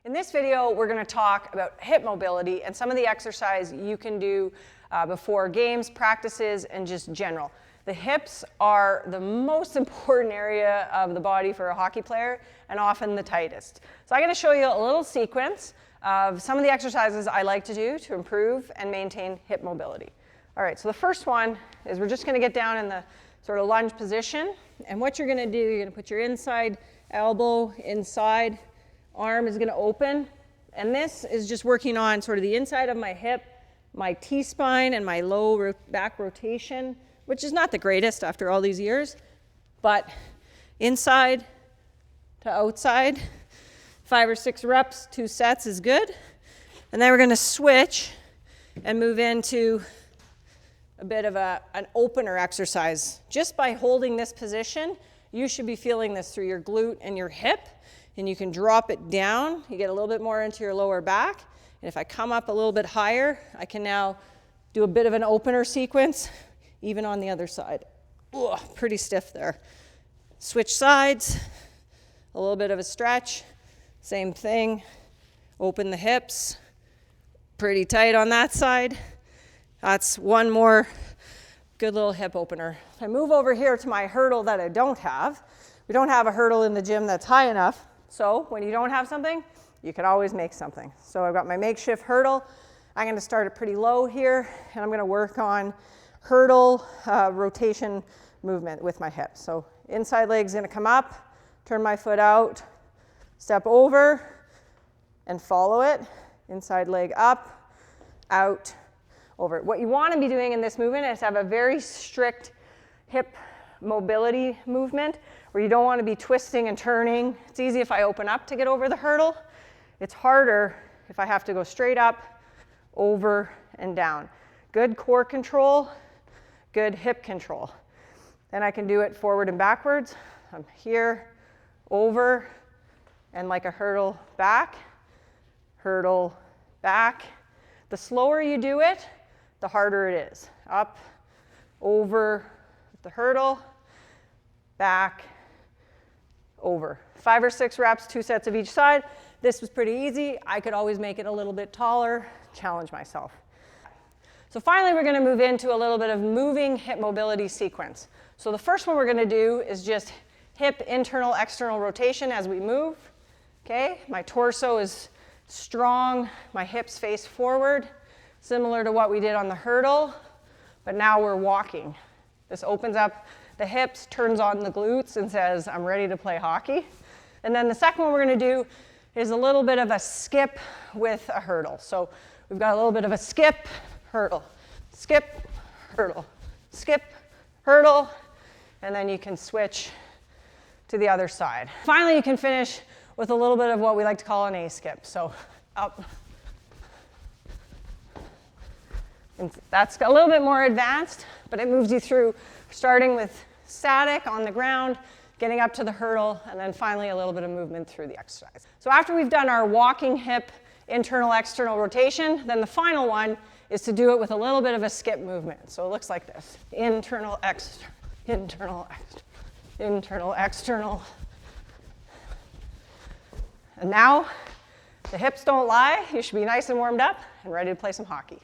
In this video, we're going to talk about hip mobility and some of the exercise you can do before games, practices, and just general. The hips are the most important area of the body for a hockey player and often the tightest. So I'm going to show you a little sequence of some of the exercises I like to do to improve and maintain hip mobility. All right, so the first one is we're just going to get down in the sort of lunge position. And what you're going to do, you're going to put your inside elbow inside. Arm is going to open, and this is just working on sort of the inside of my hip, my T-spine, and my low back rotation, which is not the greatest after all these years, but inside to outside, 5 or 6 reps, 2 sets is good. And then we're going to switch and move into a bit of an opener exercise. Just by holding this position, you should be feeling this through your glute and your hip. And you can drop it down. You get a little bit more into your lower back. And if I come up a little bit higher, I can now do a bit of an opener sequence, even on the other side. Ugh, pretty stiff there. Switch sides, a little bit of a stretch. Same thing. Open the hips. Pretty tight on that side. That's one more good little hip opener. If I move over here to my hurdle that I don't have, we don't have a hurdle in the gym that's high enough. So when you don't have something, you can always make something. So I've got my makeshift hurdle. I'm going to start it pretty low here, and I'm going to work on hurdle rotation movement with my hips. So inside leg's going to come up, turn my foot out, step over, and follow it. Inside leg up, out, over. What you want to be doing in this movement is have a very strict hip mobility movement where you don't want to be twisting and turning. It's easy if I open up to get over the hurdle. It's harder if I have to go straight up, over, and down. Good core control, good hip control. Then I can do it forward and backwards. I'm here, over, and like a hurdle back, hurdle back. The slower you do it, the harder it is. Up, over the hurdle, back, over. 5 or 6 reps, 2 sets of each side. This was pretty easy. I could always make it a little bit taller, challenge myself. So finally, we're going to move into a little bit of moving hip mobility sequence. So the first one we're going to do is just hip internal, external rotation as we move. Okay, my torso is strong, my hips face forward, similar to what we did on the hurdle, but now we're walking. This opens up the hips, turns on the glutes, and says, I'm ready to play hockey. And then the second one we're going to do is a little bit of a skip with a hurdle. So we've got a little bit of a skip, hurdle, skip, hurdle, skip, hurdle, and then you can switch to the other side. Finally, you can finish with a little bit of what we like to call an A skip. So up. And that's a little bit more advanced, but it moves you through starting with static on the ground, getting up to the hurdle, and then finally a little bit of movement through the exercise. So after we've done our walking hip internal, external rotation, then the final one is to do it with a little bit of a skip movement. So it looks like this. Internal, external, internal, external, internal, external. And now, the hips don't lie. You should be nice and warmed up and ready to play some hockey.